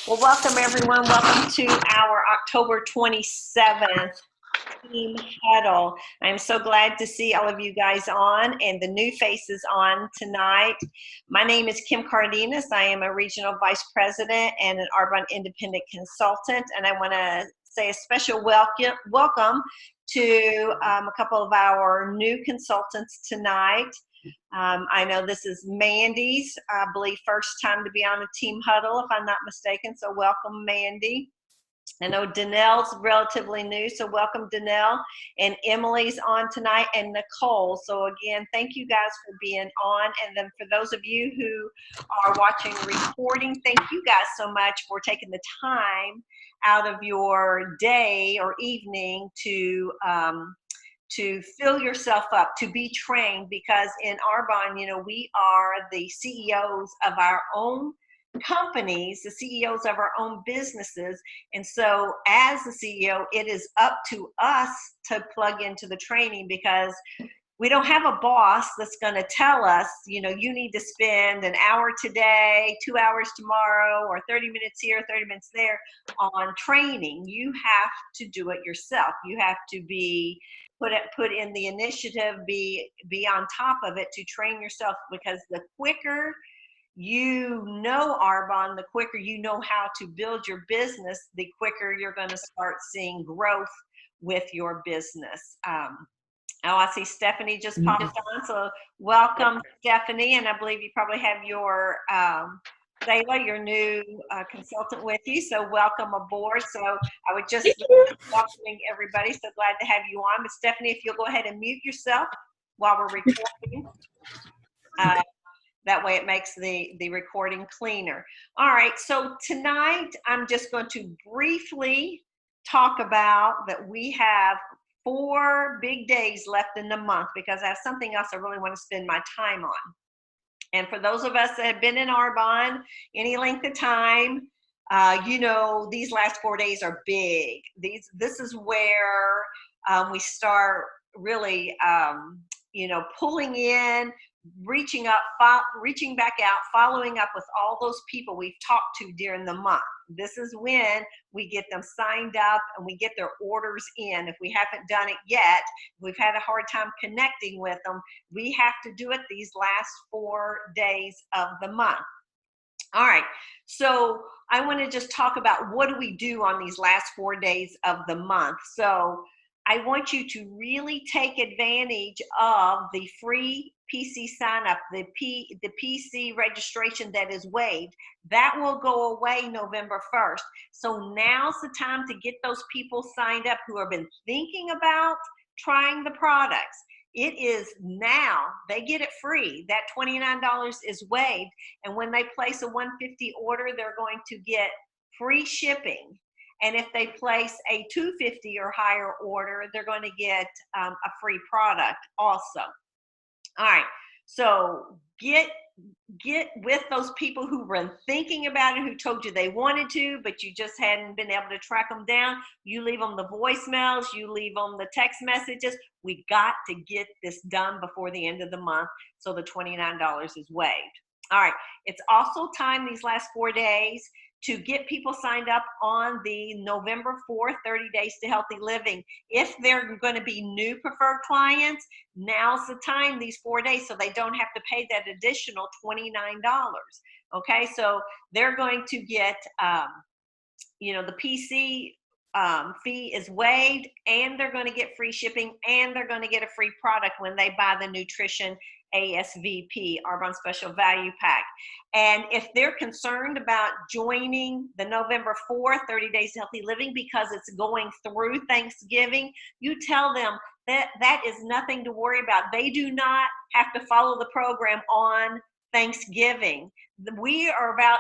Well, welcome everyone. Welcome to our October 27th Team Huddle. I'm so glad to see all of you guys on and the new faces on tonight. My name is Kim Cardenas. I am a Regional Vice President and an Arbonne Independent Consultant, and I want to say a special welcome to a couple of our new consultants tonight. I know this is Mandy's, I believe, first time to be on a Team Huddle, if I'm not mistaken, so welcome, Mandy. I know Danelle's relatively new, so welcome, Danelle. And Emily's on tonight, and Nicole. So again, thank you guys for being on. And then for those of you who are watching the recording, thank you guys so much for taking the time out of your day or evening to fill yourself up, to be trained, because in Arbonne, you know, we are the CEOs of our own companies, the CEOs of our own businesses. And so as the CEO, it is up to us to plug into the training, because we don't have a boss that's going to tell us, you know, you need to spend an hour today, 2 hours tomorrow, or 30 minutes here, 30 minutes there on training. You have to do it yourself. You have to be put in the initiative, be on top of it to train yourself, because the quicker you know Arbonne, the quicker you know how to build your business, the quicker you're going to start seeing growth with your business. Oh, I see Stephanie just popped on, so welcome, Stephanie, and I believe you probably have your Sayla, your new consultant, with you, so welcome aboard. So I would just welcoming everybody, so glad to have you on. But Stephanie, if you'll go ahead and mute yourself while we're recording. That way it makes the recording cleaner. All right, so tonight I'm just going to briefly talk about that we have 4 big days left in the month, because I have something else I really want to spend my time on. And for those of us that have been in Arbonne any length of time, you know, these last 4 days are big. This is where we start really, you know, pulling in, reaching back out, following up with all those people we've talked to during the month. This is when we get them signed up and we get their orders in. If we haven't done it yet, we've had a hard time connecting with them, we have to do it these last 4 days of the month. All right, so I want to just talk about what do we do on these last 4 days of the month. So I want you to really take advantage of the free PC sign up, the PC registration that is waived. That will go away November 1st. So now's the time to get those people signed up who have been thinking about trying the products. It is now. They get it free. That $29 is waived. And when they place a $150 order, they're going to get free shipping. And if they place a $250 or higher order, they're going to get a free product also. All right, so get with those people who've been thinking about it, who told you they wanted to, but you just hadn't been able to track them down. You leave them the voicemails, you leave them the text messages. We got to get this done before the end of the month, so the $29 is waived. All right, it's also time these last 4 days to get people signed up on the November 4th, 30 Days to Healthy Living. If they're going to be new preferred clients, now's the time, these 4 days, so they don't have to pay that additional $29. Okay, so they're going to get, you know, the PC fee is waived, and they're going to get free shipping, and they're going to get a free product when they buy the Nutrition ASVP, Arbonne Special Value Pack. And if they're concerned about joining the November 4th, 30 Days to Healthy Living, because it's going through Thanksgiving, you tell them that that is nothing to worry about. They do not have to follow the program on Thanksgiving. We are about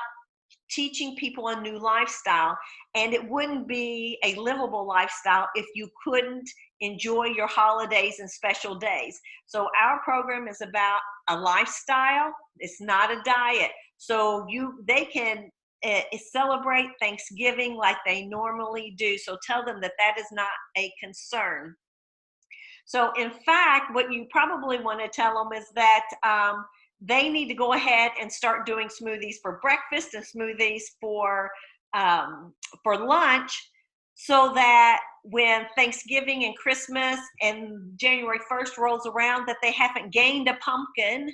teaching people a new lifestyle, and it wouldn't be a livable lifestyle if you couldn't enjoy your holidays and special days. So our program is about a lifestyle. It's not a diet. So they can celebrate Thanksgiving like they normally do. So tell them that that is not a concern. So in fact, what you probably want to tell them is that they need to go ahead and start doing smoothies for breakfast and smoothies for for lunch, so that when Thanksgiving and Christmas and January 1st rolls around, that they haven't gained a pumpkin,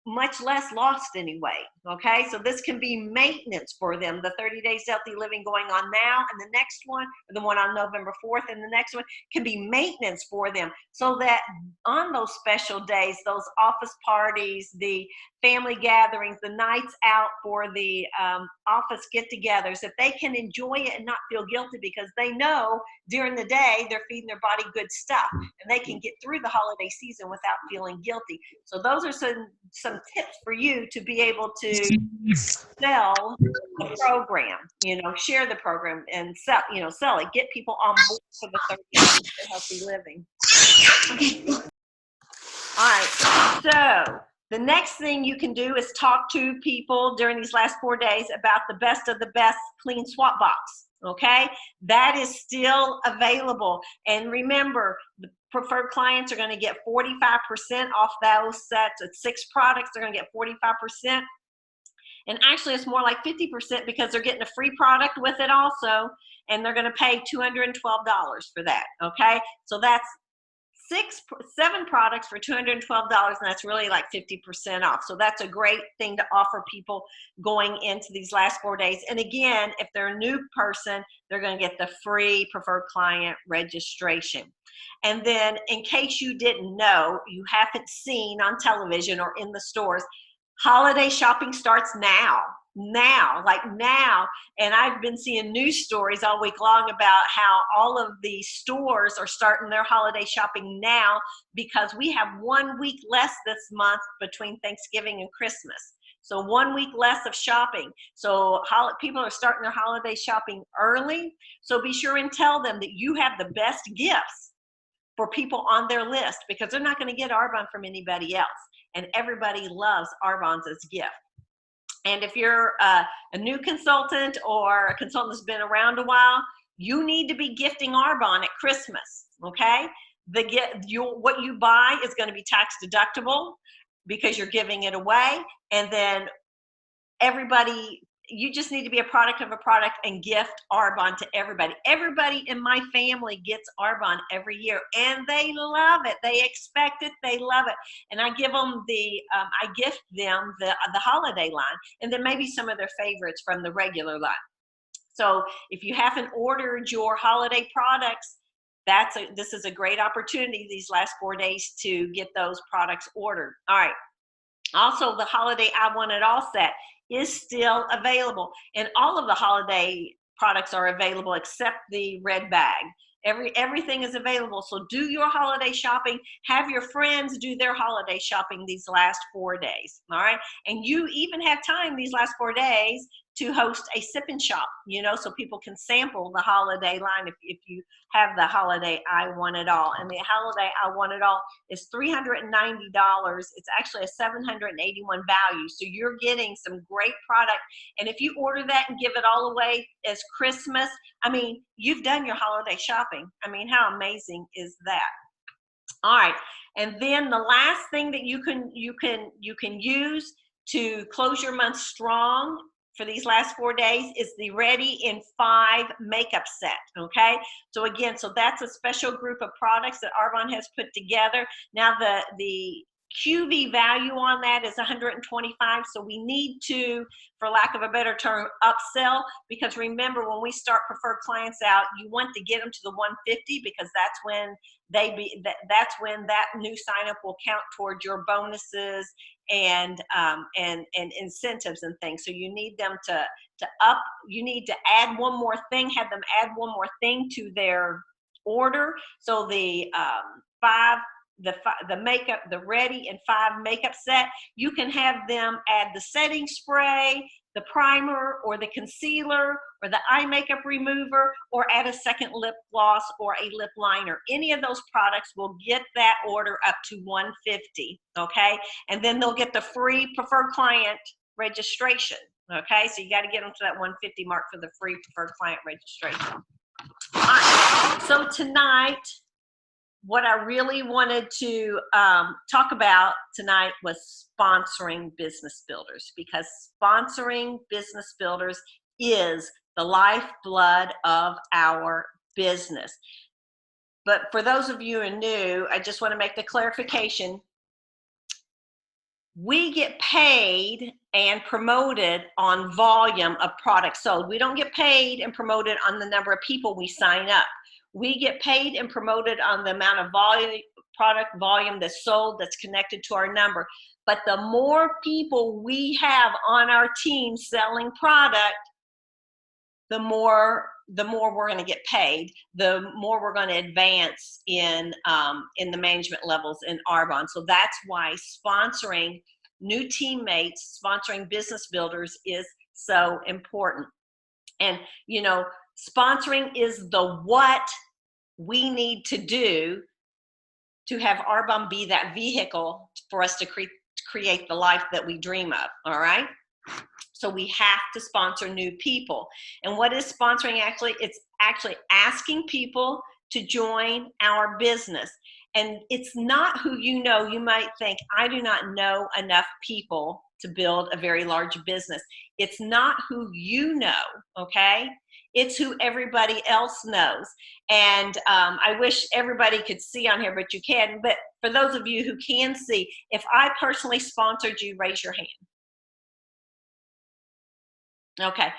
much less lost anyway. Okay, so this can be maintenance for them. The 30 days healthy living going on now, and the next one, the one on November 4th, and the next one can be maintenance for them, so that on those special days, those office parties, the family gatherings, the nights out for the office get-togethers, that they can enjoy it and not feel guilty, because they know during the day they're feeding their body good stuff, and they can get through the holiday season without feeling guilty. So those are some tips for you to be able to sell the program, share the program and sell it, get people on board for the 30 days of healthy living. All right, so the next thing you can do is talk to people during these last 4 days about the best of the best clean swap box. Okay, that is still available. And remember, the preferred clients are going to get 45% off those sets of 6 products. They're going to get 45%. And actually, it's more like 50% because they're getting a free product with it also. And they're going to pay $212 for that. Okay, so that's 7 products for $212, and that's really like 50% off. So that's a great thing to offer people going into these last 4 days. And again, if they're a new person, they're going to get the free preferred client registration. And then, in case you didn't know, you haven't seen on television or in the stores, holiday shopping starts now. And I've been seeing news stories all week long about how all of the stores are starting their holiday shopping now, because we have 1 week less this month between Thanksgiving and Christmas. So 1 week less of shopping. So people are starting their holiday shopping early. So be sure and tell them that you have the best gifts for people on their list, because they're not going to get Arbonne from anybody else. And everybody loves Arbonne's as a gift. And if you're a new consultant or a consultant that's been around a while, you need to be gifting Arbonne at Christmas, okay? What you buy is going to be tax deductible because you're giving it away. And then you just need to be a product of a product and gift Arbonne to everybody. Everybody in my family gets Arbonne every year, and they love it. They expect it. They love it. And I give them I gift them the holiday line, and then maybe some of their favorites from the regular line. So if you haven't ordered your holiday products, this is a great opportunity these last 4 days to get those products ordered. All right. Also, the holiday I Want It All set is still available, and all of the holiday products are available except the red bag. Everything is available. So do your holiday shopping. Have your friends do their holiday shopping these last 4 days. All right, and you even have time these last 4 days to host a sip and shop, so people can sample the holiday line if you have the holiday I Want It All. And the holiday I Want It All is $390. It's actually a $781 value. So you're getting some great product. And if you order that and give it all away as Christmas, you've done your holiday shopping. How amazing is that? All right. And then the last thing that you can use to close your month strong for these last 4 days is the Ready in 5 makeup set. Okay, so again, that's a special group of products that Arbonne has put together. Now the QV value on that is $125. So we need to, for lack of a better term, upsell, because remember, when we start preferred clients out, you want to get them to the 150, because that's when that's when that new sign up will count towards your bonuses and incentives and things. So you need them you need to add one more thing, have them add one more thing to their order. So the makeup, the Ready in 5 makeup set, you can have them add the setting spray, the primer, or the concealer, or the eye makeup remover, or add a second lip gloss or a lip liner. Any of those products will get that order up to $150, okay? And then they'll get the free preferred client registration, okay? So you got to get them to that 150 mark for the free preferred client registration. All right, so tonight, what I really wanted to talk about tonight was sponsoring business builders, because sponsoring business builders is the lifeblood of our business. But for those of you who are new, I just want to make the clarification. We get paid and promoted on volume of products sold. We don't get paid and promoted on the number of people we sign up. We get paid and promoted on the amount of volume, product volume that's sold, that's connected to our number. But the more people we have on our team selling product, the more we're going to get paid, the more we're going to advance in the management levels in Arbonne. So that's why sponsoring new teammates, sponsoring business builders is so important. And you know, sponsoring is the what we need to do to have Arbonne be that vehicle for us to create the life that we dream of. All right. So we have to sponsor new people. And what is sponsoring actually? It's actually asking people to join our business. And it's not who you know. You might think, I do not know enough people to build a very large business. It's not who you know, okay? It's who everybody else knows. And I wish everybody could see on here, but you can. But for those of you who can see, if I personally sponsored you, raise your hand. Okay,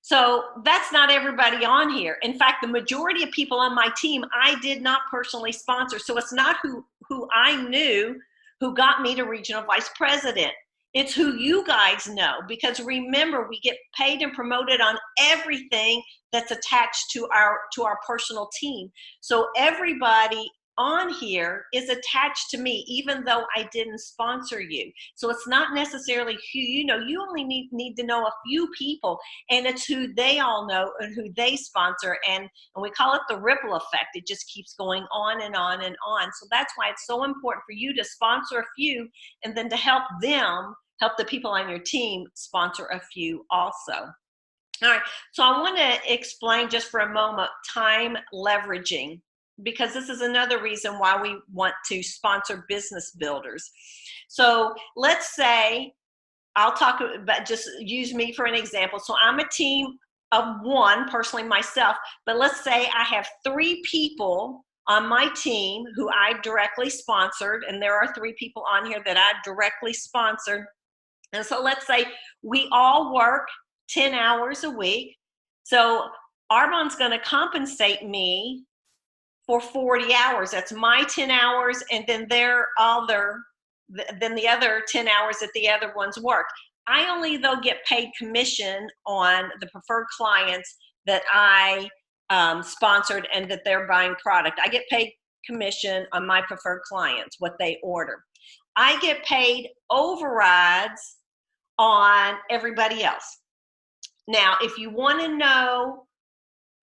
so that's not everybody on here. In fact, the majority of people on my team, I did not personally sponsor. So it's not who I knew who got me to regional vice president. It's who you guys know, because remember, we get paid and promoted on everything that's attached to our personal team. So everybody on here is attached to me, even though I didn't sponsor you. So it's not necessarily who you know. You only need to know a few people, and it's who they all know and who they sponsor. And we call it the ripple effect. It just keeps going on and on and on. So that's why it's so important for you to sponsor a few, and then to help the people on your team sponsor a few also. All right, so I want to explain just for a moment time leveraging, because this is another reason why we want to sponsor business builders. So let's say, I'll talk about, just use me for an example. So I'm a team of one, personally myself, but let's say I have 3 people on my team who I directly sponsored, and there are 3 people on here that I directly sponsored. And so let's say we all work 10 hours a week. So Arbonne's going to compensate me for 40 hours. That's my 10 hours, and then the other 10 hours that the other ones work. I only, though, get paid commission on the preferred clients that I sponsored and that they're buying product. I get paid commission on my preferred clients, what they order. I get paid overrides on everybody else. Now, if you want to know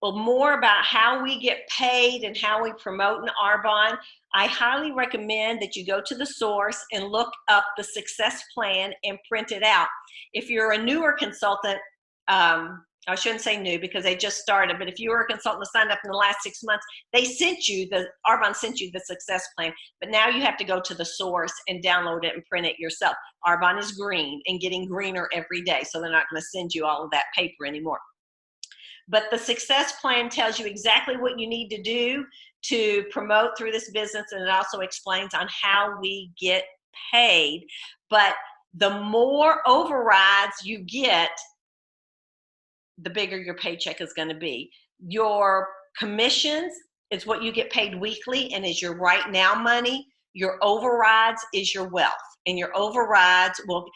more about how we get paid and how we promote in Arbonne, I highly recommend that you go to the source and look up the success plan and print it out. If you're a newer consultant, I shouldn't say new because they just started, but if you were a consultant that signed up in the last 6 months, Arbonne sent you the success plan, but now you have to go to the source and download it and print it yourself. Arbonne is green and getting greener every day, so they're not going to send you all of that paper anymore. But the success plan tells you exactly what you need to do to promote through this business, and it also explains on how we get paid. But the more overrides you get, the bigger your paycheck is going to be. Your commissions is what you get paid weekly and is your right now money. Your overrides is your wealth, and your overrides will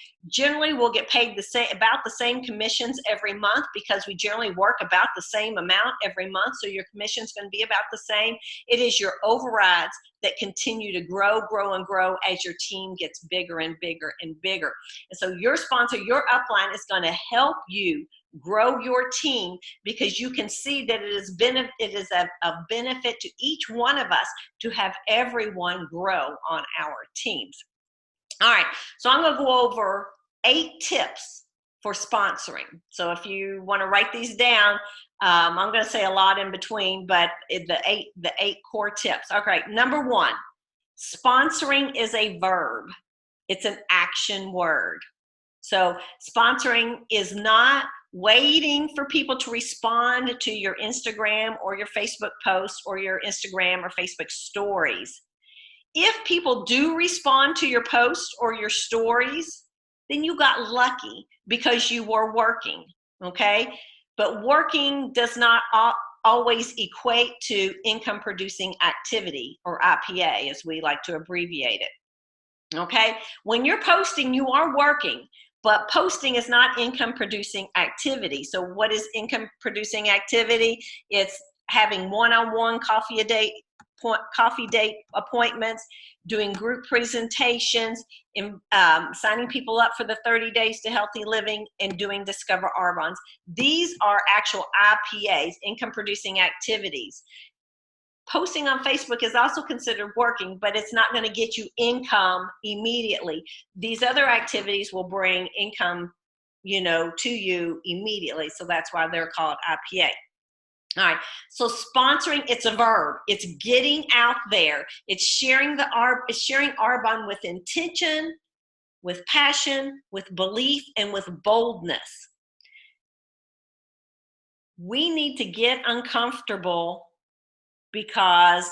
get paid about the same commissions every month, because we generally work about the same amount every month. So your commission is going to be about the same. It is your overrides that continue to grow and grow as your team gets bigger and bigger and bigger. And so your sponsor, your upline, is going to help you grow your team, because you can see that it is a benefit to each one of us to have everyone grow on our teams. All right, so I'm going to go over 8 tips for sponsoring. So if you want to write these down, I'm going to say a lot in between, but the eight core tips. Okay, number 1, sponsoring is a verb. It's an action word. So sponsoring is not waiting for people to respond to your Instagram or your Facebook post or your Instagram or Facebook stories. If people do respond to your post or your stories, then you got lucky because you were working, okay? But working does not always equate to income producing activity, or IPA as we like to abbreviate it, okay? When you're posting, you are working, but posting is not income producing activity. So what is income producing activity? It's having one-on-one coffee date appointments, doing group presentations, signing people up for the 30 days to healthy living, and doing Discover Arbonne's. These are actual IPAs, income producing activities. Posting on Facebook is also considered working, but it's not going to get you income immediately. These other activities will bring income, to you immediately. So that's why they're called IPA. All right, so sponsoring, it's a verb. It's getting out there. It's sharing Arbonne with intention, with passion, with belief, and with boldness. We need to get uncomfortable because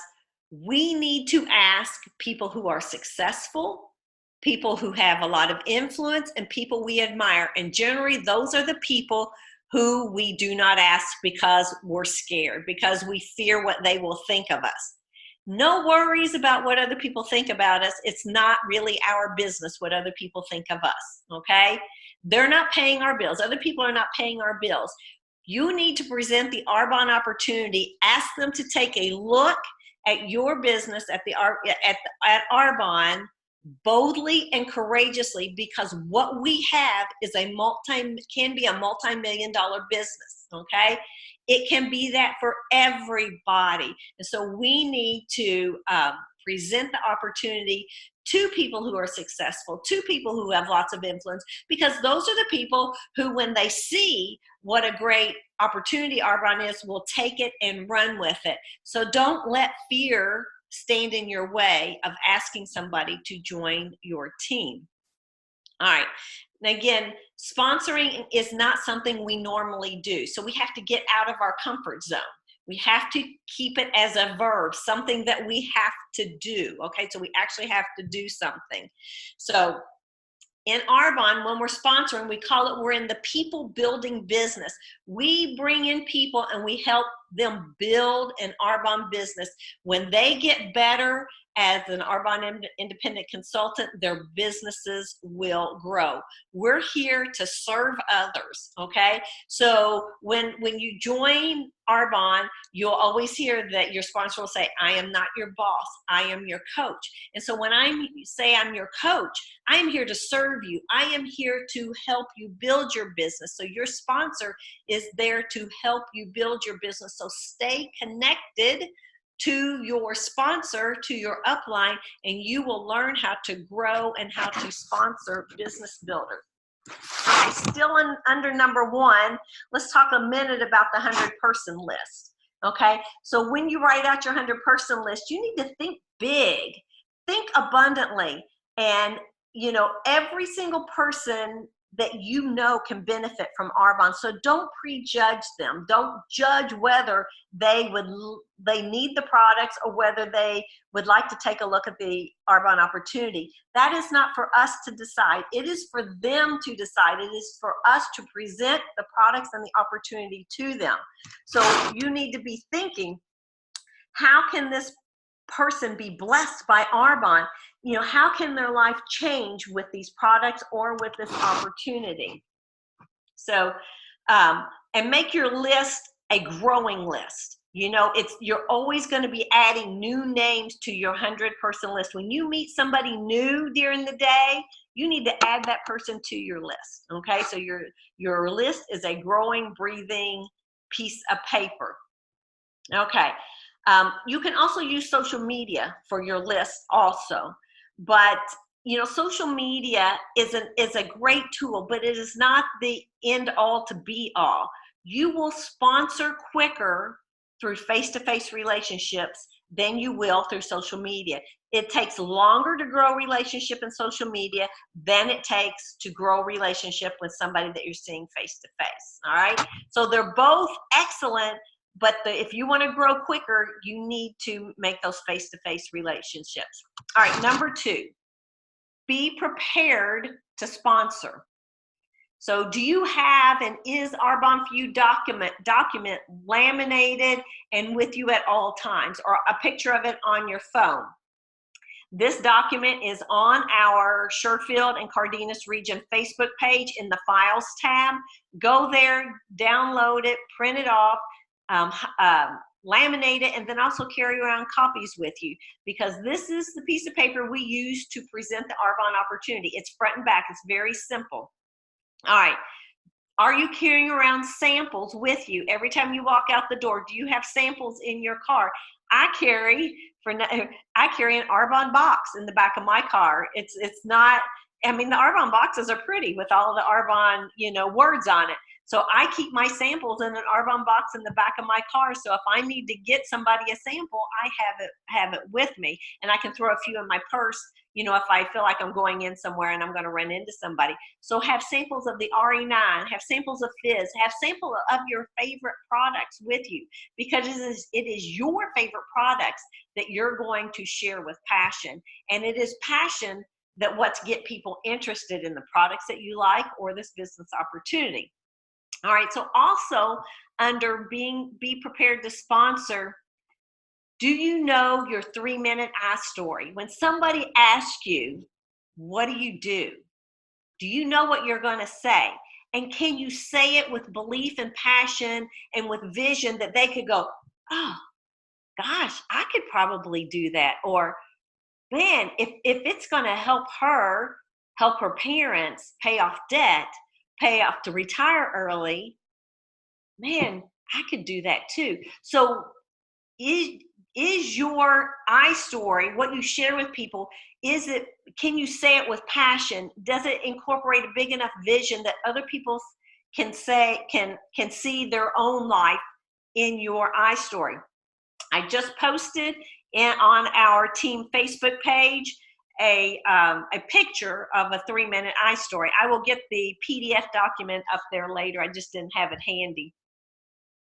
we need to ask people who are successful, people who have a lot of influence, and people we admire. And generally, those are the people who we do not ask because we're scared, because we fear what they will think of us. No worries about what other people think about us. It's not really our business what other people think of us, okay? They're not paying our bills. Other people are not paying our bills. You need to present the Arbonne opportunity. Ask them to take a look at your business at Arbonne boldly and courageously, because what we have is can be a multi-million-dollar business, okay? It can be that for everybody. And so we need to present the opportunity to people who are successful, to people who have lots of influence, because those are the people who, when they see what a great opportunity Arbonne is, will take it and run with it. So don't let fear stand in your way of asking somebody to join your team. All right. And again, sponsoring is not something we normally do. So we have to get out of our comfort zone. We have to keep it as a verb, something that we have to do. Okay, so we actually have to do something. So in Arbonne, when we're sponsoring, we call it, we're in the people building business. We bring in people and we help them build an Arbonne business. When they get better as an Arbonne independent consultant, their businesses will grow. We're here to serve others, okay? So when you join Arbonne, you'll always hear that your sponsor will say, I am not your boss, I am your coach. And so when I say I'm your coach, I am here to serve you. I am here to help you build your business. So your sponsor is there to help you build your business. So stay connected to your sponsor, to your upline, and you will learn how to grow and how to sponsor business builders. Okay, still under number one, let's talk a minute about the 100-person list. Okay, so when you write out your 100-person list, you need to think big, think abundantly, and every single person that can benefit from Arbonne. So don't prejudge them. Don't judge whether they need the products or whether they would like to take a look at the Arbonne opportunity. That is not for us to decide. It is for them to decide. It is for us to present the products and the opportunity to them. So you need to be thinking, how can this person be blessed by Arbonne? How can their life change with these products or with this opportunity? So, and make your list a growing list. You're always going to be adding new names to your 100-person list. When you meet somebody new during the day, you need to add that person to your list. Okay, so your list is a growing, breathing piece of paper. Okay. You can also use social media for your list also, but social media is a great tool, but it is not the end all to be all. You will sponsor quicker through face-to-face relationships than you will through social media. It takes longer to grow a relationship in social media than it takes to grow a relationship with somebody that you're seeing face to face. All right. So they're both excellent, but if you want to grow quicker, you need to make those face to face relationships. All right. Number 2, be prepared to sponsor. So do you have and is Arbonne for You document laminated and with you at all times, or a picture of it on your phone? This document is on our Sherfield and Cardenas Region Facebook page in the Files tab. Go there, download it, print it off, laminate it, and then also carry around copies with you, because this is the piece of paper we use to present the Arbonne opportunity. It's front and back. It's very simple. All right. Are you carrying around samples with you every time you walk out the door? Do you have samples in your car? I carry an Arbonne box in the back of my car. It's not, I mean, the Arbonne boxes are pretty with all the Arbonne, words on it. So I keep my samples in an Arbonne box in the back of my car. So if I need to get somebody a sample, I have it with me, and I can throw a few in my purse, if I feel like I'm going in somewhere and I'm going to run into somebody. So have samples of the RE9, have samples of Fizz, have samples of your favorite products with you, because it is your favorite products that you're going to share with passion. And it is passion that what's get people interested in the products that you like or this business opportunity. All right, so also under be prepared to sponsor, do you know your 3-minute I story? When somebody asks you, what do? Do you know what you're going to say? And can you say it with belief and passion and with vision that they could go, oh, gosh, I could probably do that. Or, man, if it's going to help her parents pay off debt, pay off to retire early, man, I could do that too. So is your I story, what you share with people, can you say it with passion? Does it incorporate a big enough vision that other people can see their own life in your I story? I just posted on our team Facebook page a picture of a 3-minute I story. I will get the PDF document up there later. I just didn't have it handy.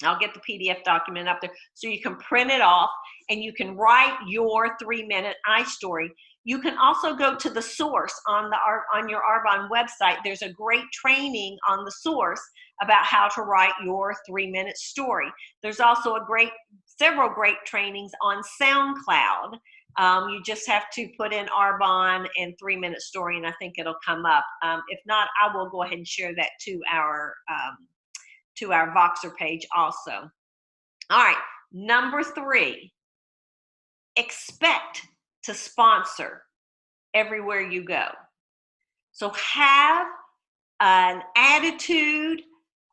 I'll get the PDF document up there so you can print it off and you can write your 3-minute I story. You can also go to the source on your Arbonne website. There's a great training on the source about how to write your 3-minute story. There's also several great trainings on SoundCloud. You just have to put in Arbonne and 3-minute story, and I think it'll come up. If not, I will go ahead and share that to our Voxer page also. All right, number 3, expect to sponsor everywhere you go. So have an attitude,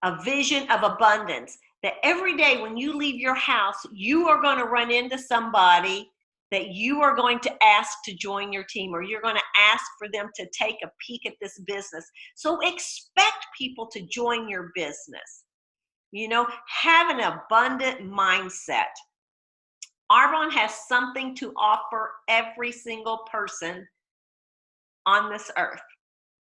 a vision of abundance, that every day when you leave your house, you are going to run into somebody that you are going to ask to join your team, or you're going to ask for them to take a peek at this business. So expect people to join your business. Have an abundant mindset. Arbonne has something to offer every single person on this earth.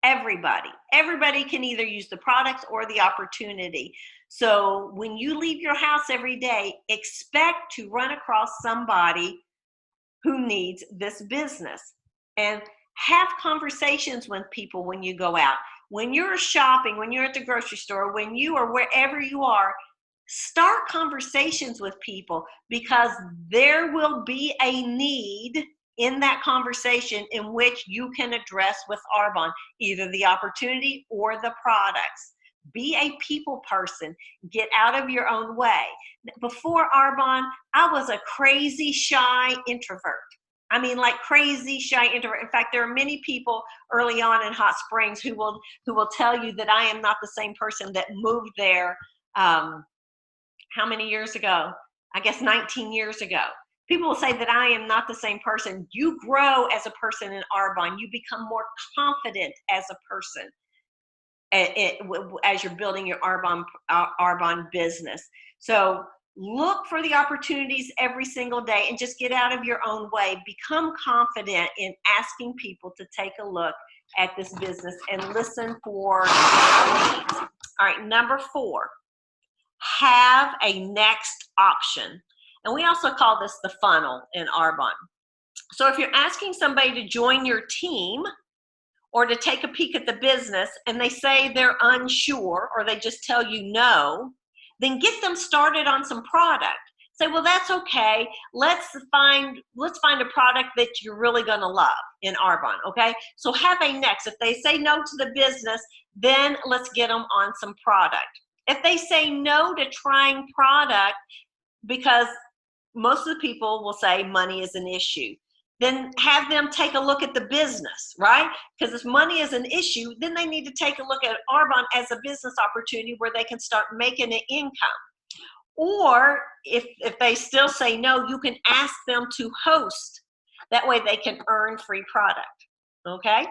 Everybody can either use the products or the opportunity. So when you leave your house every day, expect to run across somebody who needs this business, and have conversations with people when you go out. When you're shopping, when you're at the grocery store, when you are wherever you are, start conversations with people, because there will be a need in that conversation in which you can address with Arbonne, either the opportunity or the products. Be a people person. Get out of your own way. Before Arbonne, I was a crazy, shy introvert. I mean, like crazy, shy introvert. In fact, there are many people early on in Hot Springs who will tell you that I am not the same person that moved there. How many years ago? I guess 19 years ago. People will say that I am not the same person. You grow as a person in Arbonne. You become more confident as a person as you're building your Arbonne business. So Look for the opportunities every single day and just get out of your own way. Become confident in asking people to take a look at this business and listen for needs. All right, number 4, have a next option. And we also call this the funnel in Arbonne. So if you're asking somebody to join your team or to take a peek at the business and they say they're unsure or they just tell you no, then get them started on some product. Say, well, that's okay. Let's find a product that you're really going to love in Arbonne, okay? So have a next. If they say no to the business, then let's get them on some product. If they say no to trying product, because most of the people will say money is an issue, then have them take a look at the business, right? Because if money is an issue, then they need to take a look at Arbonne as a business opportunity where they can start making an income. Or if they still say no, you can ask them to host. That way they can earn free product, okay?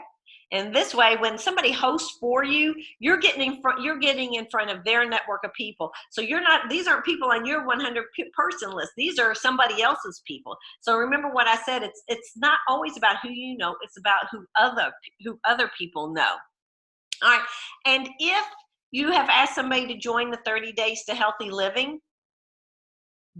And this way, when somebody hosts for you, you're getting in front of their network of people. So these aren't people on your 100 person list. These are somebody else's people. So remember what I said, it's not always about who you know, it's about who other people know. All right, and if you have asked somebody to join the 30 Days to Healthy Living,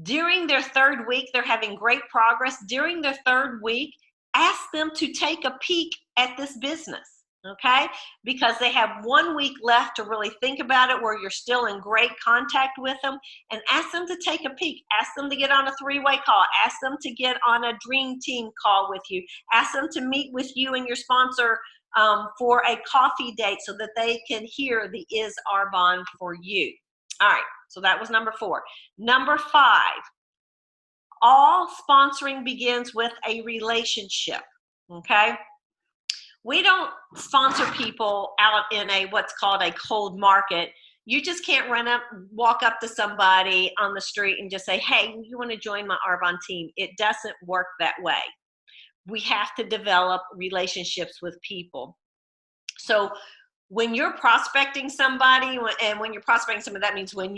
during their 3rd week, they're having great progress. During their 3rd week, ask them to take a peek at this business, okay? Because they have 1 week left to really think about it where you're still in great contact with them, and ask them to take a peek. Ask them to get on a 3-way call. Ask them to get on a dream team call with you. Ask them to meet with you and your sponsor for a coffee date so that they can hear the Is Arbonne for you. All right, so that was number 4. Number 5, all sponsoring begins with a relationship, okay? We don't sponsor people out in what's called a cold market. You just can't walk up to somebody on the street and just say, hey, you want to join my Arbonne team? It doesn't work that way. We have to develop relationships with people. So when you're prospecting somebody, and when you're prospecting somebody, that means when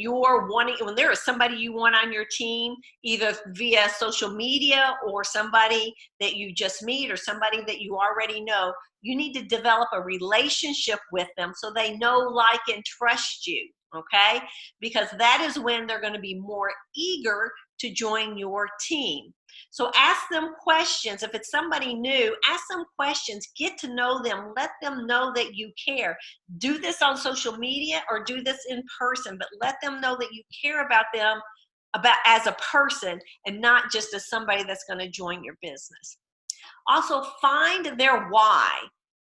there is somebody you want on your team, either via social media or somebody that you just meet or somebody that you already know, you need to develop a relationship with them so they know, like, and trust you, okay? Because that is when they're going to be more eager to join your team. So ask them questions. If it's somebody new, ask them questions, get to know them, let them know that you care. Do this on social media or do this in person, but let them know that you care about them as a person and not just as somebody that's going to join your business. Also, find their why.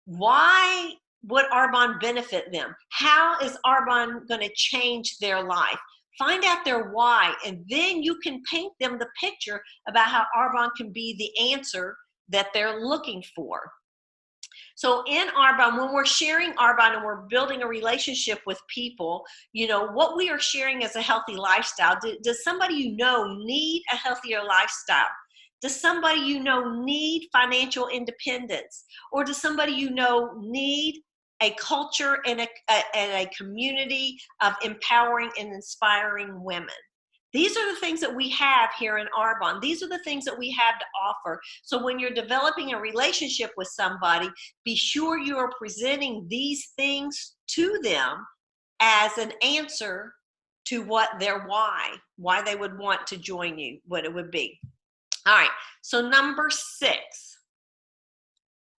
Why would Arbonne benefit them? How is Arbonne going to change their life? Find out their why, and then you can paint them the picture about how Arbonne can be the answer that they're looking for. So in Arbonne, when we're sharing Arbonne and we're building a relationship with people, what we are sharing is a healthy lifestyle. Does somebody you know need a healthier lifestyle? Does somebody you know need financial independence? Or does somebody you know need a culture and a community of empowering and inspiring women? These are the things that we have here in Arbonne. These are the things that we have to offer. So when you're developing a relationship with somebody, be sure you are presenting these things to them as an answer to what their why they would want to join you, what it would be. All right, so number 6,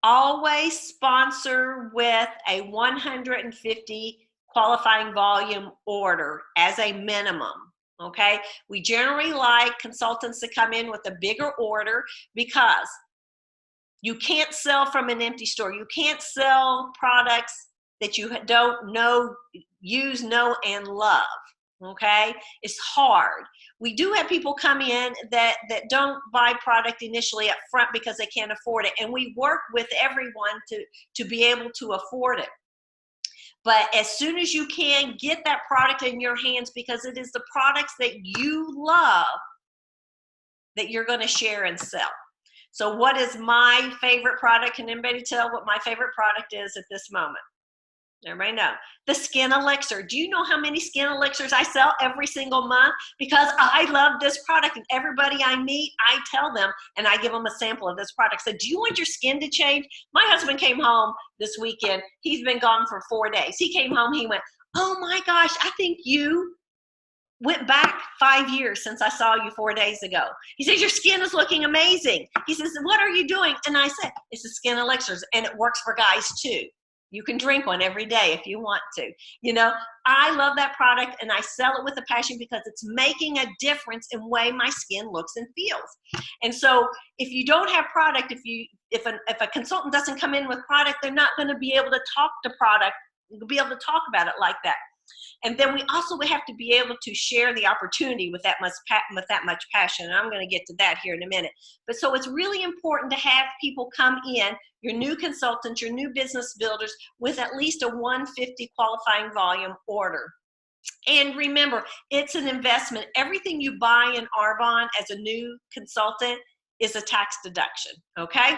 always sponsor with a 150 qualifying volume order as a minimum. Okay, we generally like consultants to come in with a bigger order because you can't sell from an empty store. You can't sell products that you don't use, know, and love. Okay, it's hard. We do have people come in that don't buy product initially up front because they can't afford it, and we work with everyone to be able to afford it. But as soon as you can, get that product in your hands, because it is the products that you love that you're going to share and sell. So what is my favorite product? Can anybody tell what my favorite product is at this moment? Everybody know. The skin elixir. Do you know how many skin elixirs I sell every single month? Because I love this product, and everybody I meet, I tell them, and I give them a sample of this product. So, do you want your skin to change? My husband came home this weekend. He's been gone for 4 days. He came home, he went, oh my gosh, I think you went back 5 years since I saw you 4 days ago. He says, your skin is looking amazing. He says, what are you doing? And I said, it's the skin elixirs, and it works for guys too. You can drink one every day if you want to. You know, I love that product, and I sell it with a passion because it's making a difference in the way my skin looks and feels. And so if you don't have product, if a consultant doesn't come in with product, they're not going to be able to talk to product, be able to talk about it like that. And then we also have to be able to share the opportunity with that much passion. And I'm going to get to that here in a minute. But so it's really important to have people come in, your new consultants, your new business builders, with at least a 150 qualifying volume order. And remember, it's an investment. Everything you buy in Arbonne as a new consultant is a tax deduction, okay?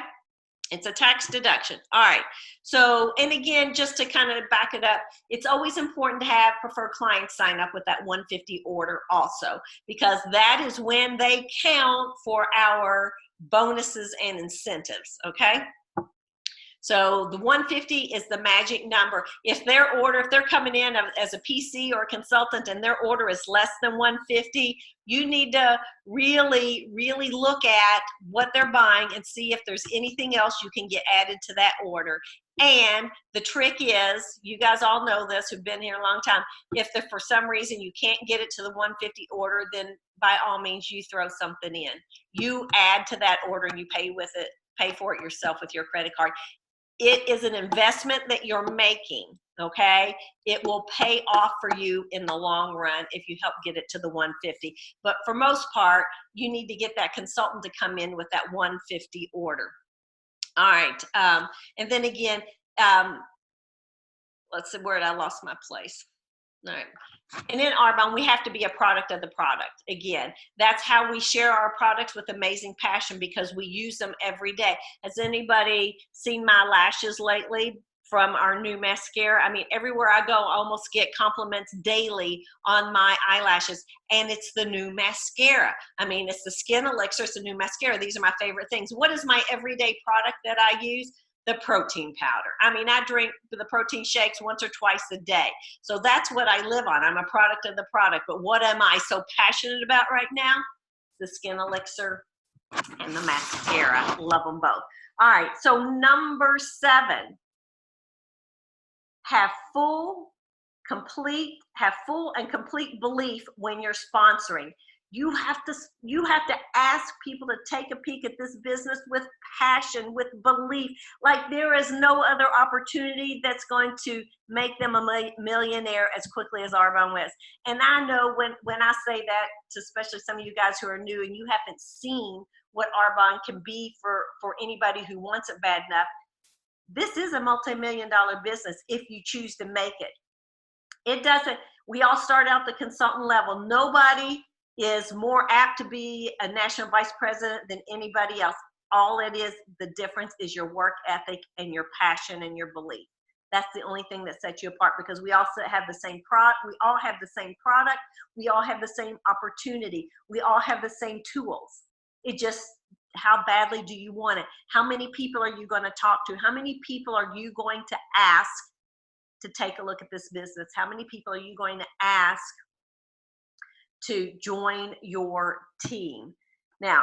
It's a tax deduction. All right. So, and again, just to kind of back it up, it's always important to have preferred clients sign up with that 150 order also, because that is when they count for our bonuses and incentives. Okay. So the 150 is the magic number. If they're coming in as a PC or a consultant and their order is less than 150, you need to really, really look at what they're buying and see if there's anything else you can get added to that order. And the trick is, you guys all know this who've been here a long time, if for some reason you can't get it to the 150 order, then by all means you throw something in. You add to that order and you pay for it yourself with your credit card. It is an investment that you're making, okay? It will pay off for you in the long run if you help get it to the 150. But for most part, you need to get that consultant to come in with that 150 order. All right, and then again, let's see, where did I lost my place? All right. And in Arbonne, we have to be a product of the product. Again, that's how we share our products with amazing passion, because we use them every day. Has anybody seen my lashes lately from our new mascara? I mean, everywhere I go, I almost get compliments daily on my eyelashes, and it's the new mascara. I mean, it's the Skin Elixir, it's the new mascara. These are my favorite things. What is my everyday product that I use? The protein powder. I mean, I drink the protein shakes once or twice a day. So that's what I live on. I'm a product of the product. But what am I so passionate about right now? The Skin Elixir and the mascara. Love them both. All right, so number 7, have full and complete belief when you're sponsoring. You have to ask people to take a peek at this business with passion, with belief. Like there is no other opportunity that's going to make them a millionaire as quickly as Arbonne was. And I know when I say that, to especially some of you guys who are new and you haven't seen what Arbonne can be for anybody who wants it bad enough, this is a multi-million-dollar business if you choose to make it. It doesn't, we all start out the consultant level. Nobody is more apt to be a national vice president than anybody else. All it is, the difference is your work ethic and your passion and your belief. That's the only thing that sets you apart, because we also have the same product. We all have the same product. We all have the same opportunity. We all have the same tools. It just, how badly do you want it? How many people are you going to talk to? How many people are you going to ask to take a look at this business? How many people are you going to ask to join your team? Now,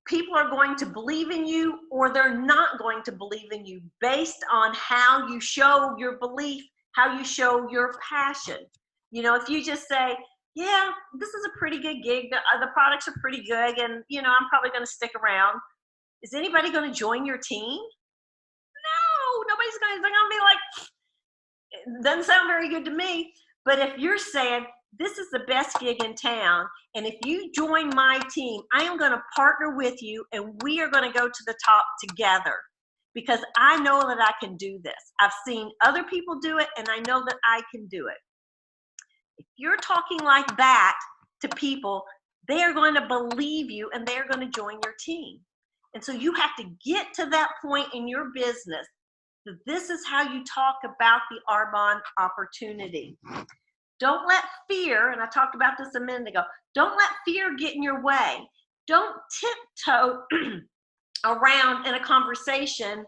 people are going to believe in you or they're not going to believe in you based on how you show your belief, how you show your passion. You know, if you just say, yeah, this is a pretty good gig, the products are pretty good, and you know, I'm probably going to stick around. Is anybody going to join your team? No, nobody's going to. They're going to be like, it doesn't sound very good to me. But if you're saying, this is the best gig in town, and if you join my team, I am going to partner with you, and we are going to go to the top together, because I know that I can do this. I've seen other people do it, and I know that I can do it. If you're talking like that to people, they are going to believe you, and they are going to join your team. And so you have to get to that point in your business This is how you talk about the Arbonne opportunity. Don't let fear, and I talked about this a minute ago, don't let fear get in your way. Don't tiptoe around in a conversation,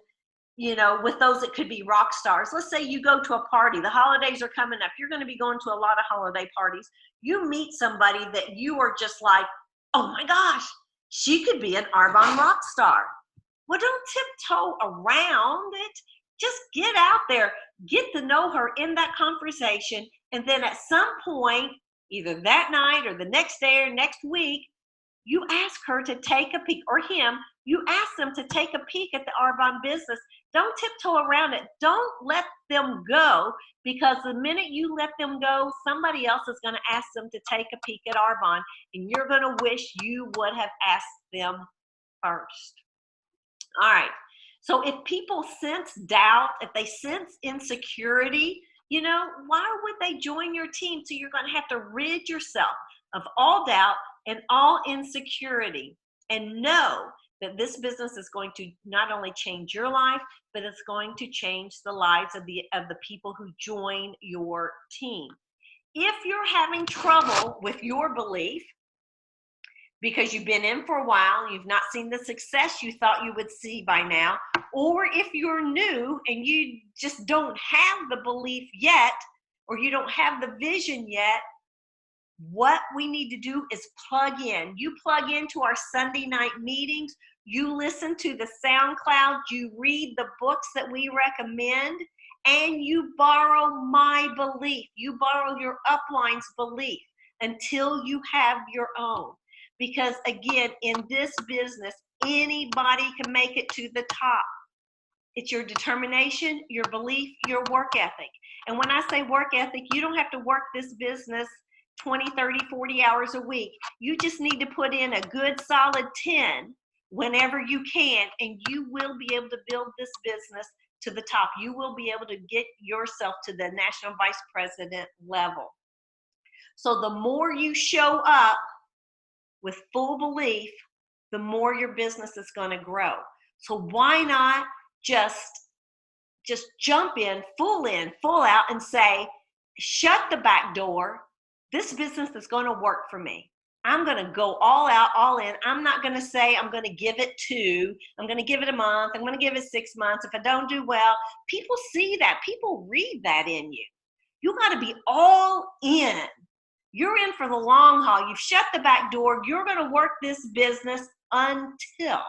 with those that could be rock stars. Let's say you go to a party, the holidays are coming up, you're going to be going to a lot of holiday parties. You meet somebody that you are just like, oh my gosh, she could be an Arbonne rock star. Well, don't tiptoe around it. Just get out there, get to know her in that conversation, and then at some point, either that night or the next day or next week, you ask her to take a peek, or him, you ask them to take a peek at the Arbonne business. Don't tiptoe around it. Don't let them go, because the minute you let them go, somebody else is going to ask them to take a peek at Arbonne, and you're going to wish you would have asked them first. All right. So if people sense doubt, if they sense insecurity, why would they join your team? So you're going to have to rid yourself of all doubt and all insecurity, and know that this business is going to not only change your life, but it's going to change the lives of the people who join your team. If you're having trouble with your belief, because you've been in for a while, you've not seen the success you thought you would see by now, or if you're new and you just don't have the belief yet, or you don't have the vision yet, what we need to do is plug in. You plug into our Sunday night meetings, you listen to the SoundCloud, you read the books that we recommend, and you borrow my belief. You borrow your upline's belief until you have your own. Because again, in this business, anybody can make it to the top. It's your determination, your belief, your work ethic. And when I say work ethic, you don't have to work this business 20, 30, 40 hours a week. You just need to put in a good solid 10 whenever you can, and you will be able to build this business to the top. You will be able to get yourself to the national vice president level. So the more you show up with full belief, the more your business is going to grow. So why not just jump in, full out, and say, shut the back door. This business is going to work for me. I'm going to go all out, all in. I'm not going to say I'm going to give it 2. I'm going to give it a month. I'm going to give it 6 months. If I don't do well, people see that. People read that in you. You got to be all in. You're in for the long haul. You've shut the back door. You're going to work this business until,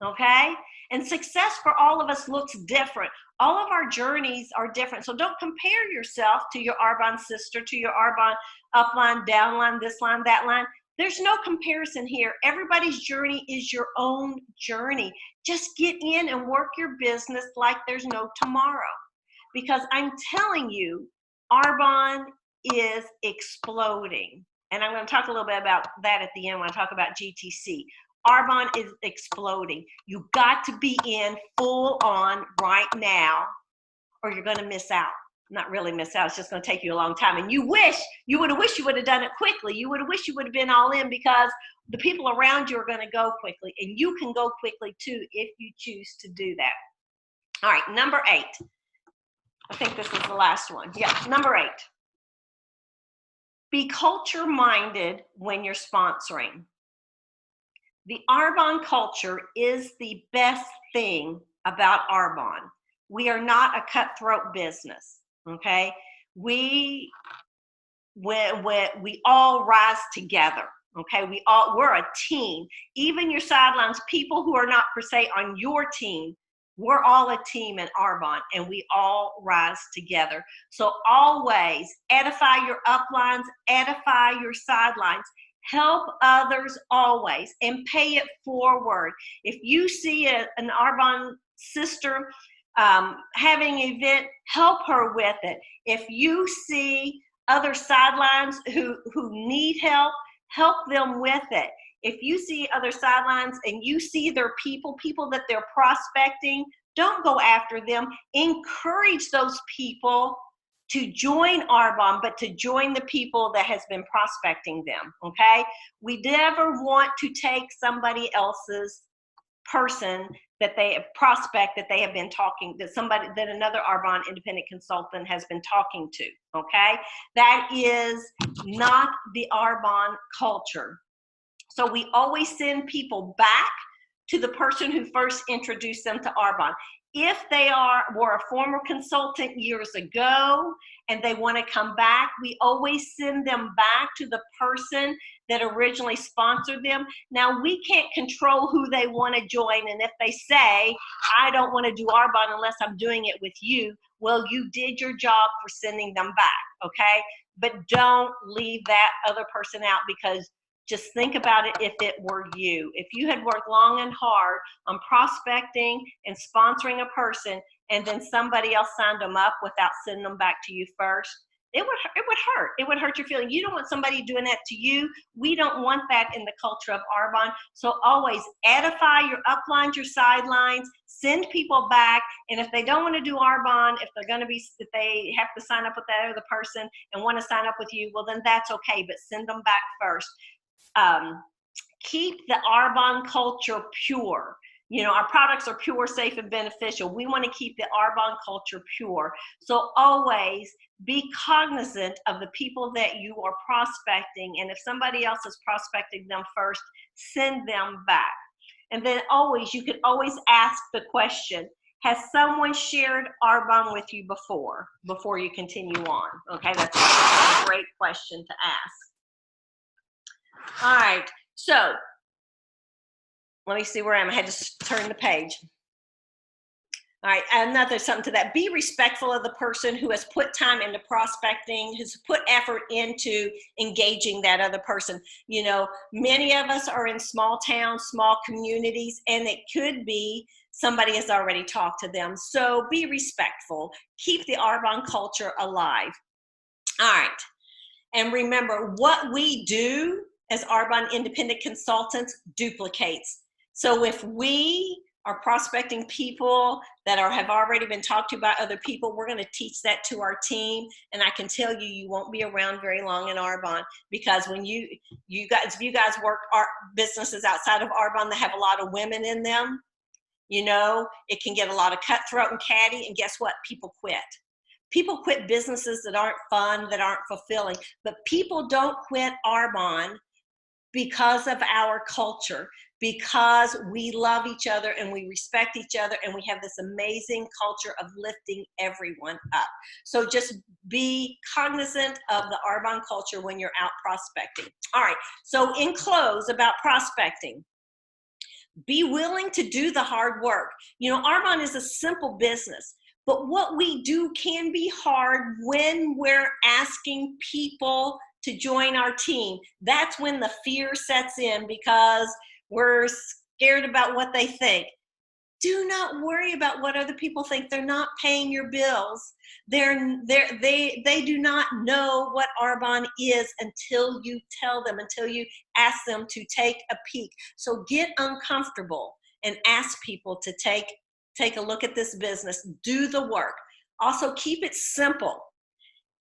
okay? And success for all of us looks different. All of our journeys are different. So don't compare yourself to your Arbonne sister, to your Arbonne upline, downline, this line, that line. There's no comparison here. Everybody's journey is your own journey. Just get in and work your business like there's no tomorrow. Because I'm telling you, Arbonne is exploding. And I'm going to talk a little bit about that at the end when I talk about GTC. Arbonne is exploding. You got to be in full on right now, or you're going to miss out. Not really miss out. It's just going to take you a long time. And you would have done it quickly. You would have wished you would have been all in, because the people around you are going to go quickly, and you can go quickly too if you choose to do that. All right, number 8. I think this is the last one. Yeah, number 8. Be culture minded when you're sponsoring. The Arbonne culture is the best thing about Arbonne. We are not a cutthroat business, okay? We all rise together, okay? We're a team. Even your sidelines, people who are not per se on your team, we're all a team in Arbonne, and we all rise together. So always edify your uplines, edify your sidelines. Help others always, and pay it forward. If you see an Arbonne sister having an event, help her with it. If you see other sidelines who need help, help them with it. If you see other sidelines and you see their people that they're prospecting, don't go after them. Encourage those people to join Arbonne, but to join the people that has been prospecting them, okay? We never want to take somebody else's person that they prospect that they have been talking, that another Arbonne independent consultant has been talking to, okay? That is not the Arbonne culture. So we always send people back to the person who first introduced them to Arbonne. If they were a former consultant years ago and they want to come back, we always send them back to the person that originally sponsored them. Now, we can't control who they want to join, and if they say, I don't want to do Arbonne unless I'm doing it with you, well, you did your job for sending them back, okay? But don't leave that other person out, because just think about it if it were you. If you had worked long and hard on prospecting and sponsoring a person, and then somebody else signed them up without sending them back to you first, it would hurt. It would hurt your feeling. You don't want somebody doing that to you. We don't want that in the culture of Arbonne. So always edify your uplines, your sidelines, send people back. And if they don't want to do Arbonne, if they have to sign up with that other person and want to sign up with you, well, then that's okay, but send them back first. Keep the Arbonne culture pure. You know, our products are pure, safe, and beneficial. We want to keep the Arbonne culture pure. So always be cognizant of the people that you are prospecting. And if somebody else is prospecting them first, send them back. And then you could always ask the question, has someone shared Arbonne with you before you continue on? Okay, that's a great question to ask. All right, so let me see where I am. I had to turn the page. All right, another something to that. Be respectful of the person who has put time into prospecting, who's put effort into engaging that other person. You know, many of us are in small towns, small communities, and it could be somebody has already talked to them. So be respectful. Keep the Arbonne culture alive. All right, and remember, what we do as Arbonne independent consultants duplicates. So if we are prospecting people that have already been talked to by other people, we're going to teach that to our team. And I can tell you, you won't be around very long in Arbonne, because when if you guys work businesses outside of Arbonne that have a lot of women in them, you know, it can get a lot of cutthroat and catty. And guess what? People quit. People quit businesses that aren't fun, that aren't fulfilling. But people don't quit Arbonne because of our culture, because we love each other and we respect each other, and we have this amazing culture of lifting everyone up. So just be cognizant of the Arbonne culture when you're out prospecting. All right, so in close about prospecting, be willing to do the hard work. You know, Arbonne is a simple business, but what we do can be hard when we're asking people to join our team. That's when the fear sets in, because we're scared about what they think. Do not worry about what other people think. They're not paying your bills. They do not know what Arbonne is until you tell them, until you ask them to take a peek. So get uncomfortable and ask people to take a look at this business. Do the work. Also, keep it simple.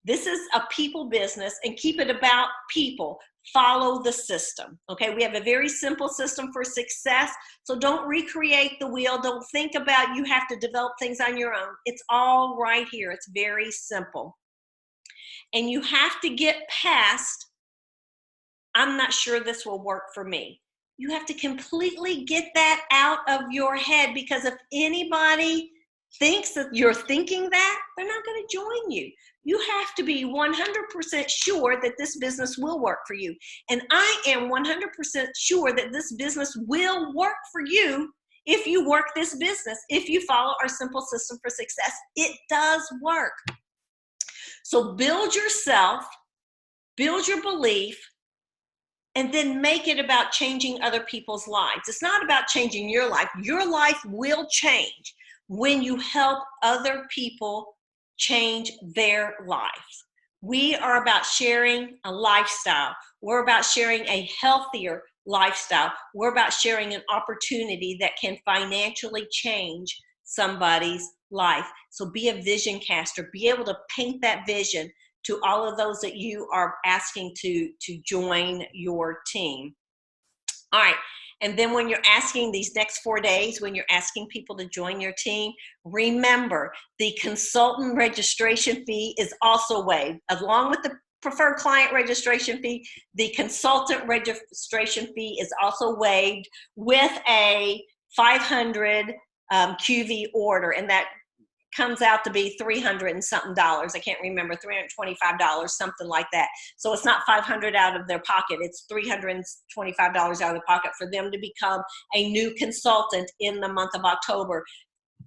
This is a people business, and keep it about people. Follow the system, okay? We have a very simple system for success, so don't recreate the wheel. Don't think about you have to develop things on your own. It's all right here. It's very simple. And you have to get past, I'm not sure this will work for me. You have to completely get that out of your head, because if anybody thinks that you're thinking that, they're not going to join you. You have to be 100% sure that this business will work for you. And I am 100% sure that this business will work for you if you work this business, if you follow our simple system for success. It does work. So build yourself, build your belief, and then make it about changing other people's lives. It's not about changing your life. Your life will change when you help other people change their lives. We are about sharing a lifestyle. We're about sharing a healthier lifestyle. We're about sharing an opportunity that can financially change somebody's life. So be a vision caster. Be able to paint that vision to all of those that you are asking to join your team. All right. And then when you're asking these next 4 days, when you're asking people to join your team, remember the consultant registration fee is also waived. Along with the preferred client registration fee, the consultant registration fee is also waived with a 500 QV order. And that comes out to be 300 and something dollars. I can't remember, $325, something like that. So it's not 500 out of their pocket. It's $325 out of the pocket for them to become a new consultant in the month of October.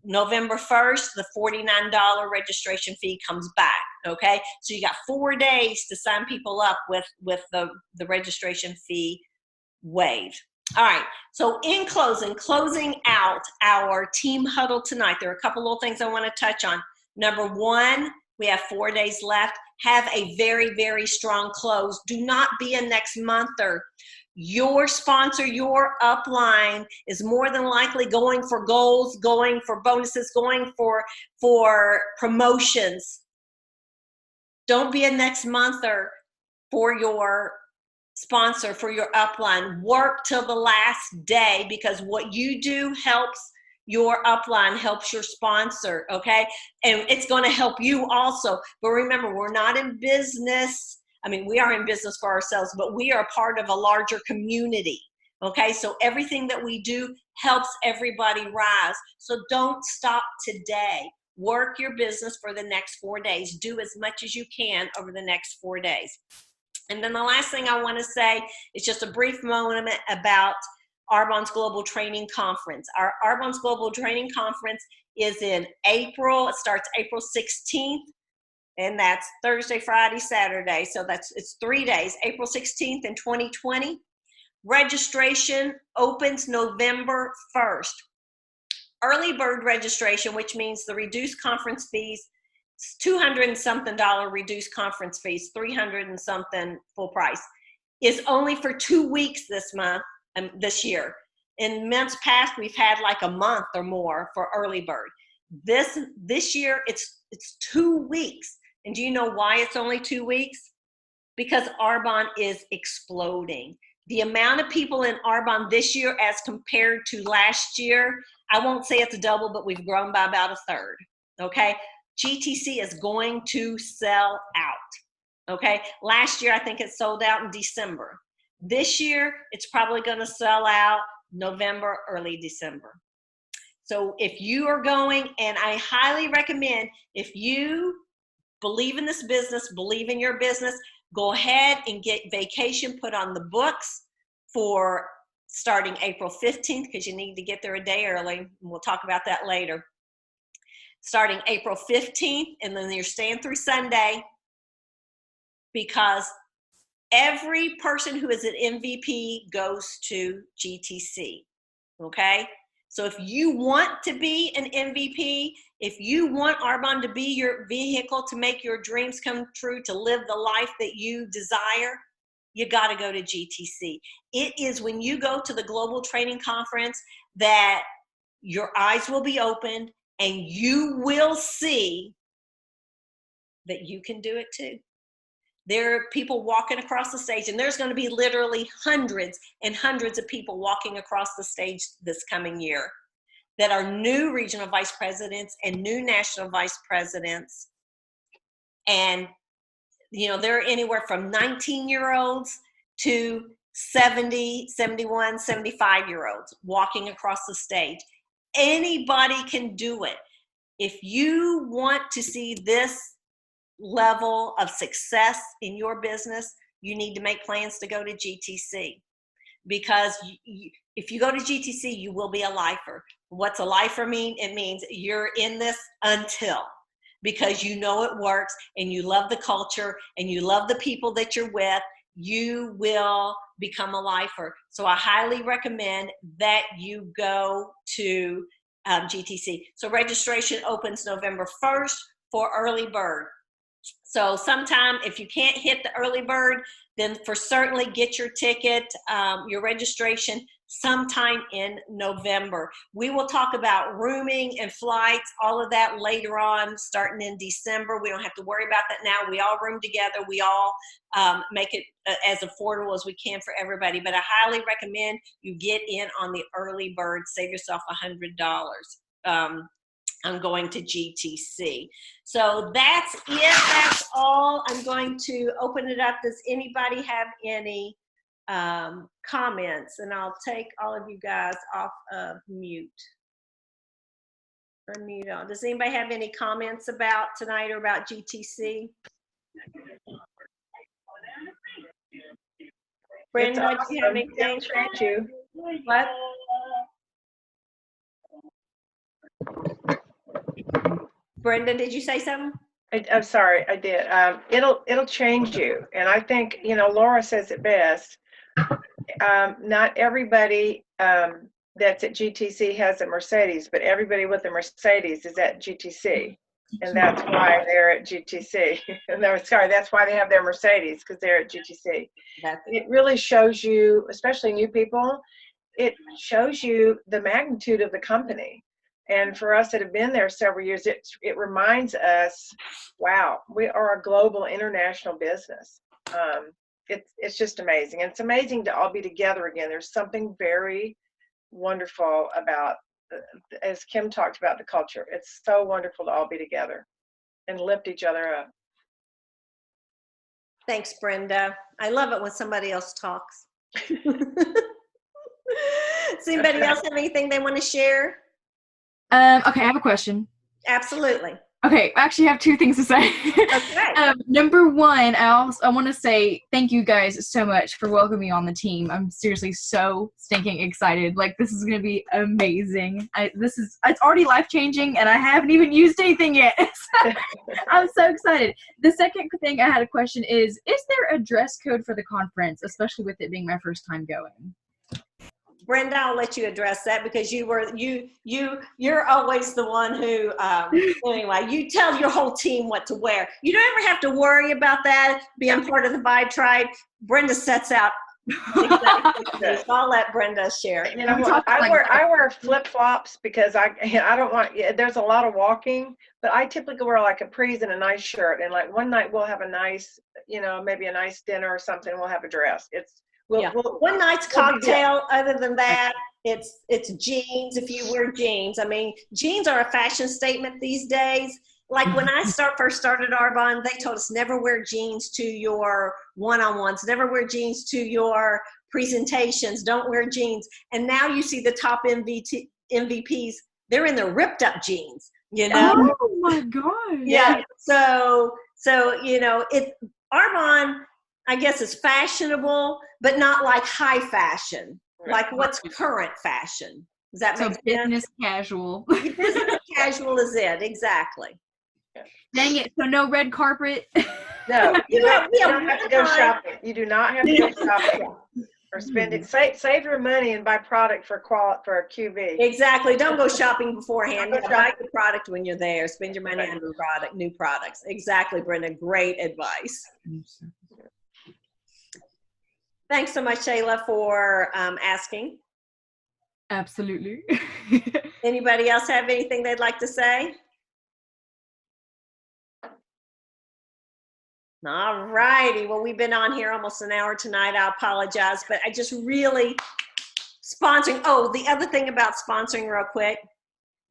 November 1st, the $49 registration fee comes back, okay? So you got 4 days to sign people up with the registration fee waived. All right, so in closing out our team huddle tonight, there are a couple little things I want to touch on. Number one, we have 4 days left. Have a very, very strong close. Do not be a next monther. Your sponsor, your upline is more than likely going for goals, going for bonuses, going for promotions. Don't be a next monther for your sponsor, for your upline. Work till the last day, because what you do helps your upline, helps your sponsor, okay? And it's going to help you also. But remember, we're not in business. I mean, we are in business for ourselves, but we are part of a larger community, okay? So everything that we do helps everybody rise. So don't stop today. Work your business for the next 4 days. Do as much as you can over the next 4 days. And then the last thing I want to say is just a brief moment about Arbonne's Global Training Conference. Our Arbonne's Global Training Conference is in April. It starts April 16th, and that's Thursday, Friday, Saturday. So it's 3 days, April 16th in 2020. Registration opens November 1st. Early bird registration, which means the reduced conference fees, $200 and something reduced conference fees, $300 and something full price, is only for 2 weeks this month, this year. In months past, we've had like a month or more for early bird. This year, it's 2 weeks. And do you know why it's only 2 weeks? Because Arbonne is exploding. The amount of people in Arbonne this year as compared to last year, I won't say it's a double, but we've grown by about a third, okay? GTC is going to sell out, okay? Last year, I think it sold out in December. This year, it's probably going to sell out November, early December. So if you are going, and I highly recommend, if you believe in this business, believe in your business, go ahead and get vacation put on the books for starting April 15th, because you need to get there a day early. And we'll talk about that later. Starting April 15th, and then you're staying through Sunday, because every person who is an MVP goes to GTC, okay? So if you want to be an MVP, if you want Arbonne to be your vehicle to make your dreams come true, to live the life that you desire, you got to go to GTC. It is when you go to the Global Training Conference that your eyes will be opened, and you will see that you can do it too. There are people walking across the stage, and there's going to be literally hundreds and hundreds of people walking across the stage this coming year that are new regional vice presidents and new national vice presidents. And, you know, they're anywhere from 19-year-olds to 70, 71, 75-year-olds walking across the stage. Anybody can do it. If you want to see this level of success in your business, you need to make plans to go to GTC, because if you go to GTC, you will be a lifer. What's a lifer mean? It means you're in this until, because you know it works, and you love the culture, and you love the people that you're with, you will become a lifer. So I highly recommend that you go to GTC. So registration opens November 1st for early bird. So sometime, if you can't hit the early bird, then for certainly get your ticket, your registration sometime in November. We will talk about rooming and flights, all of that later on, starting in December. We don't have to worry about that now. We all room together. We all make it as affordable as we can for everybody. But I highly recommend you get in on the early bird. Save yourself $100. I'm going to GTC. So that's it. That's all. I'm going to open it up. Does anybody have any comments? And I'll take all of you guys off of mute. Unmute on. Does anybody have any comments about tonight or about GTC? Brenda, do you have anything? Thank you. What? Brenda, did you say something? I'm sorry, I did. It'll change you, and I think Laura says it best. Not everybody that's at GTC has a Mercedes, but everybody with a Mercedes is at GTC, and that's why they're at GTC. That's why they have their Mercedes, because they're at GTC. It really shows you, especially new people, it shows you the magnitude of the company. And for us that have been there several years, it reminds us, wow, we are a global, international business. It's just amazing. And it's amazing to all be together again. There's something very wonderful about, as Kim talked about, the culture. It's so wonderful to all be together and lift each other up. Thanks, Brenda. I love it when somebody else talks. Does anybody else have anything they want to share? Okay, I have a question. Absolutely. Okay, I actually have two things to say. Okay. Number one, I want to say thank you guys so much for welcoming me on the team. I'm seriously so stinking excited. Like, this is going to be amazing. It's already life-changing, and I haven't even used anything yet. I'm so excited. The second thing I had a question is there a dress code for the conference, especially with it being my first time going? Brenda, I'll let you address that because you're always the one who anyway, you tell your whole team what to wear. You don't ever have to worry about that being part of the Vibe Tribe. Brenda sets out exactly. So I'll let Brenda share. I wear flip-flops because I don't want, there's a lot of walking, but I typically wear like capris and a nice shirt, and like one night we'll have a nice, maybe a nice dinner or something, we'll have a dress. One night's cocktail. Other than that, it's jeans. If you wear jeans, I mean, jeans are a fashion statement these days. Like when I first started Arbonne, they told us never wear jeans to your one-on-ones, never wear jeans to your presentations, don't wear jeans. And now you see the top MVPs, they're in their ripped up jeans, Oh my God. Yeah. So Arbonne, I guess, is fashionable, but not like high fashion, like what's current fashion. Does that make sense? Business casual. Business casual is it, exactly. Dang it, so no red carpet? No, you don't have to go shopping. You do not have to go shopping or spend it. Save your money and buy product for a QV. Exactly, don't go shopping beforehand. Buy your product when you're there. Spend your money on new products. Exactly, Brenda, great advice. Thanks so much, Shayla, for asking. Absolutely. Anybody else have anything they'd like to say? All righty. Well, we've been on here almost an hour tonight. I apologize, but I just really sponsoring. Oh, the other thing about sponsoring real quick,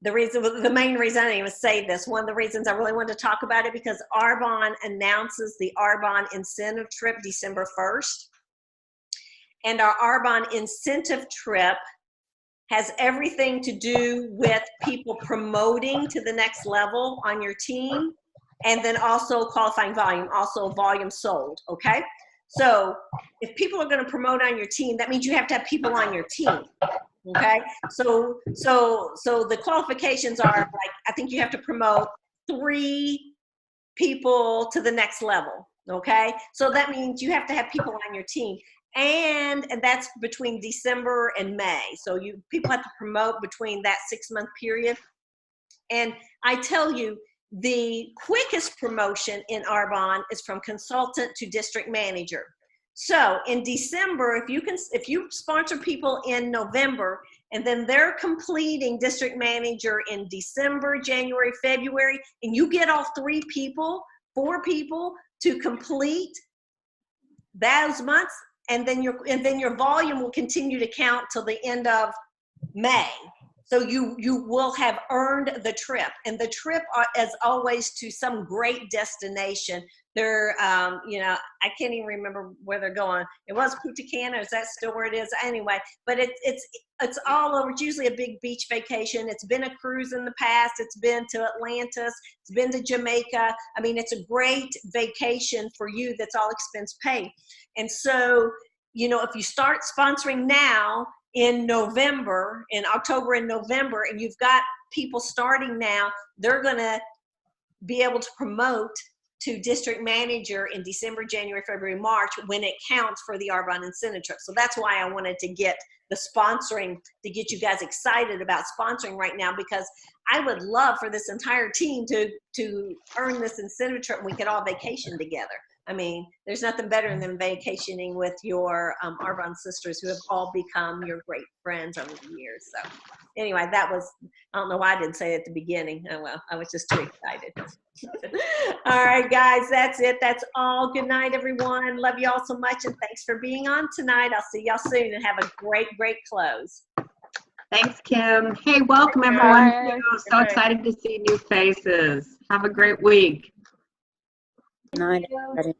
the main reason I didn't even say this, one of the reasons I really wanted to talk about it, because Arbonne announces the Arbonne incentive trip December 1st. And our Arbonne incentive trip has everything to do with people promoting to the next level on your team, and then also qualifying volume, also volume sold, okay? So if people are gonna promote on your team, that means you have to have people on your team, okay? So the qualifications are, like, I think you have to promote 3 people to the next level, okay? So that means you have to have people on your team. And that's between December and May. So people have to promote between that 6-month period. And I tell you, the quickest promotion in Arbonne is from consultant to district manager. So in December, if you sponsor people in November, and then they're completing district manager in December, January, February, and you get all 4 people to complete those months, and then your volume will continue to count till the end of May. So you will have earned the trip, and the trip as always to some great destination. They're, I can't even remember where they're going. It was Punta Cana. Is that still where it is? Anyway, but it's all over. It's usually a big beach vacation. It's been a cruise in the past. It's been to Atlantis. It's been to Jamaica. I mean, it's a great vacation for you that's all expense paid. And so, if you start sponsoring now, in October and November, and you've got people starting now, they're going to be able to promote to district manager in December, January, February, March, when it counts for the Arbonne incentive trip. So that's why I wanted to get the sponsoring, to get you guys excited about sponsoring right now, because I would love for this entire team to earn this incentive trip, and we could all vacation together. I mean, there's nothing better than vacationing with your Arbonne sisters who have all become your great friends over the years. So anyway, I don't know why I didn't say it at the beginning. Oh, well, I was just too excited. All right, guys, that's it. That's all. Good night, everyone. Love you all so much, and thanks for being on tonight. I'll see y'all soon, and have a great, great close. Thanks, Kim. Hey, welcome, everyone. Bye. So excited to see new faces. Have a great week. Good night, everybody.